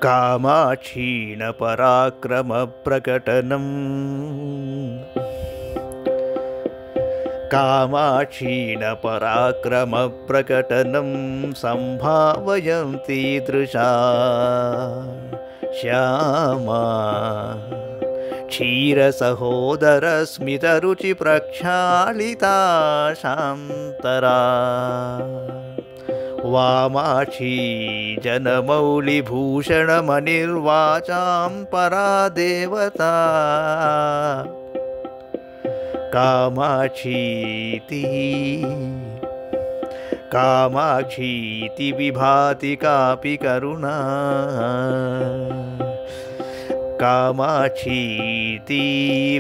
कामाक्षीणपराक्रमप्रकटनम् कामाक्षीणपराक्रमप्रकटनं सम्भावयन्ति दृशा श्यामा क्षीरसहोदरस्मितरुचिप्रक्षालिता शान्तरा वामाक्षी जनमौलिभूषणमनिर्वाचां परा देवता कामाक्षीति विभाति कापि करुणा कामाक्षीति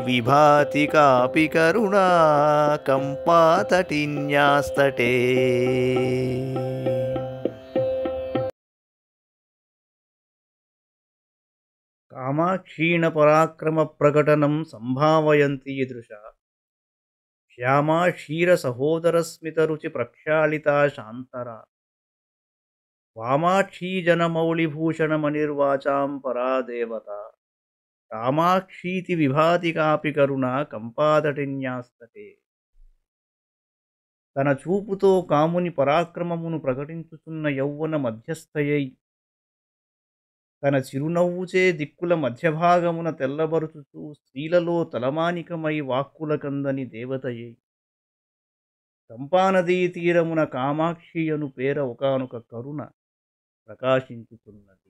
विभाति कापि करुणा कम्पातटिन्यास्तटे कामाक्षीणपराक्रमप्रकटनं सम्भावयन्ति ईदृशा श्यामा क्षीरसहोदरस्मितरुचिप्रक्षालिता शान्तरा वामाक्षी जनमौलिभूषणमनिर्वाचां परा देवता कामाक्षीति विभाति कापि करुणा కంపాదటిన్యాస్తటే. తన చూపుతో కాముని పరాక్రమమును ప్రకటించుతున్న యౌవన మధ్యస్థయై తన చిరునవ్వుచే దిక్కుల మధ్యభాగమున తెల్లబరుచుచూ స్త్రీలలో తలమానికమై వాక్కులకందని దేవతయై కంపానదీ తీరమున కామాక్షి అను పేర ఒకానొక కరుణ ప్రకాశించుతున్నది.